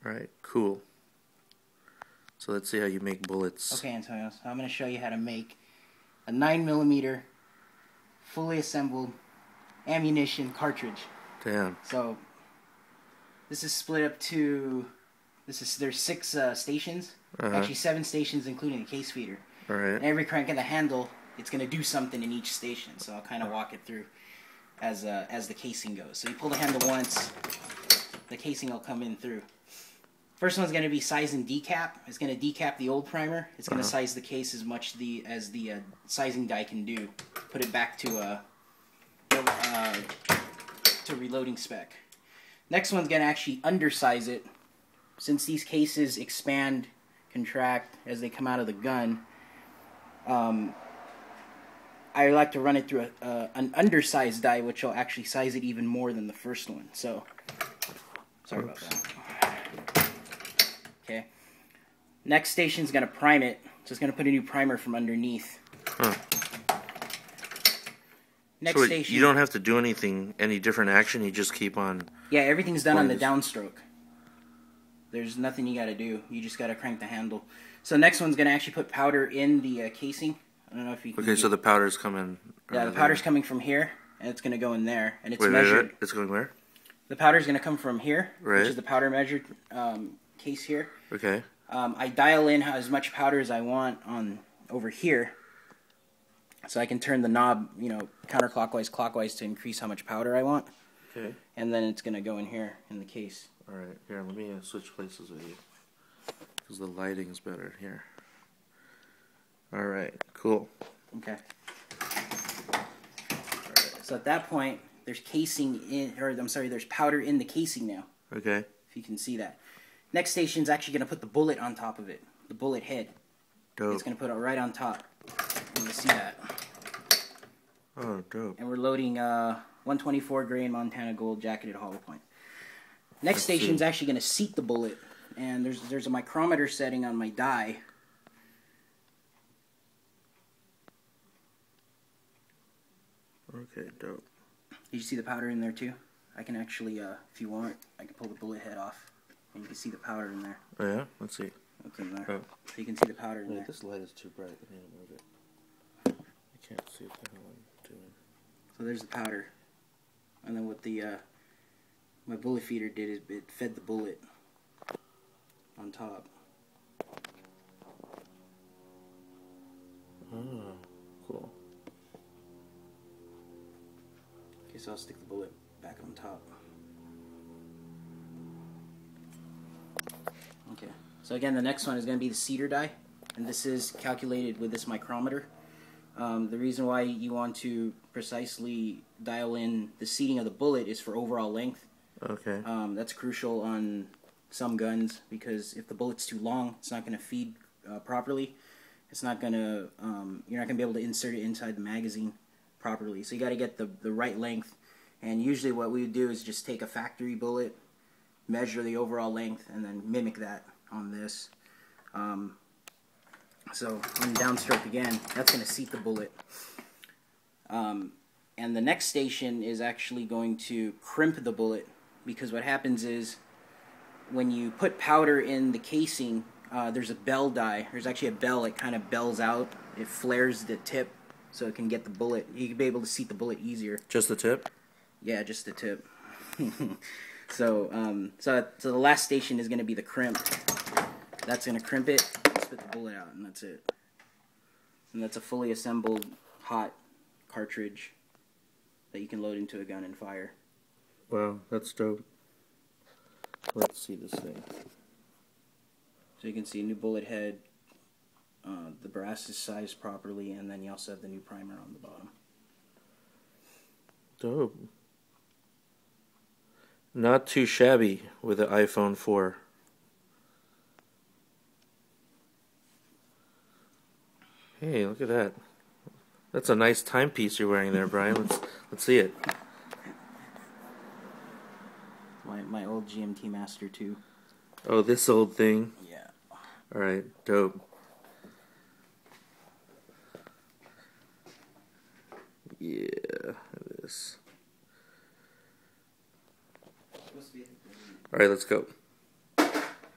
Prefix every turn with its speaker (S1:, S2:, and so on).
S1: Alright, cool. So let's see how you make bullets.
S2: Okay, Antonio, so I'm going to show you how to make a 9mm fully assembled ammunition cartridge.
S1: Damn.
S2: So this is split up to, there's 6 stations, actually 7 stations including the case feeder.
S1: Alright.
S2: And every crank in the handle, it's going to do something in each station, so I'll kind of walk it through as the casing goes. So you pull the handle once, the casing will come in through. First one's going to be size and decap. It's going to decap the old primer. It's going to size the case as much as the sizing die can do. Put it back to reloading spec. Next one's going to actually undersize it. Since these cases expand, contract as they come out of the gun, I like to run it through an undersized die, which will actually size it even more than the first one. So, sorry about that. Okay. Next station's going to prime it. So it's going to put a new primer from underneath. Next station.
S1: You don't have to do any different action. You just keep on.
S2: Yeah, everything's done on the downstroke. There's nothing you got to do. You just got to crank the handle. So next one's going to actually put powder in the casing. I don't know if you can.
S1: Okay, so the powder's coming.
S2: Yeah, the powder's coming from here, and it's going to go in there, and it's measured.
S1: Wait. It's going where?
S2: The powder's going to come from here,
S1: right,
S2: which is the powder measured case here.
S1: Okay.
S2: I dial in as much powder as I want on over here, so I can turn the knob, counterclockwise, clockwise to increase how much powder I want.
S1: Okay.
S2: And then it's going to go in here in the case.
S1: All right. Here, let me switch places with you, because the lighting's better here. All right. Cool.
S2: Okay. Right. So at that point, there's there's powder in the casing now.
S1: Okay.
S2: If you can see that. Next station's actually going to put the bullet on top of it. The bullet head.
S1: Dope.
S2: It's going to put it right on top. You can see that.
S1: Oh, dope.
S2: And we're loading 124 grain Montana Gold jacketed hollow point. Next station's actually going to seat the bullet. And there's a micrometer setting on my die.
S1: Okay, dope.
S2: Did you see the powder in there too? I can actually, if you want, I can pull the bullet head off, and you can see the powder in there.
S1: Oh yeah? Let's see.
S2: What's in there?
S1: Oh.
S2: So you can see the powder in there.
S1: This light is too bright. I need to move it. I can't see what the hell I'm doing.
S2: So there's the powder. And then what the my bullet feeder did is it fed the bullet on top.
S1: Oh, cool.
S2: Okay, so I'll stick the bullet back on top. Okay, so again, the next one is going to be the Cedar Die, and this is calculated with this micrometer. The reason why you want to precisely dial in the seating of the bullet is for overall length.
S1: Okay.
S2: That's crucial on some guns, because if the bullet's too long, it's not going to feed properly. It's not going to, you're not going to be able to insert it inside the magazine properly. So you got to get the right length. And usually what we would do is just take a factory bullet, measure the overall length, and then mimic that on this. So on downstroke again, that's going to seat the bullet. And the next station is actually going to crimp the bullet, because what happens is when you put powder in the casing, there's a bell die. There's actually a bell. It kind of bells out. It flares the tip so it can get the bullet. You can be able to seat the bullet easier.
S1: Just the tip?
S2: Yeah, just the tip. So the last station is going to be the crimp. That's going to crimp it, spit the bullet out, and that's it. And that's a fully assembled hot cartridge that you can load into a gun and fire.
S1: Wow, that's dope. Let's see this thing.
S2: So you can see a new bullet head, the brass is sized properly, and then you also have the new primer on the bottom.
S1: Dope. Not too shabby with the iPhone 4. Hey, look at that. That's a nice timepiece you're wearing there, Brian. Let's see it.
S2: My old GMT Master 2.
S1: Oh, this old thing.
S2: Yeah.
S1: Alright, dope. Yeah, it is. Alright, let's go.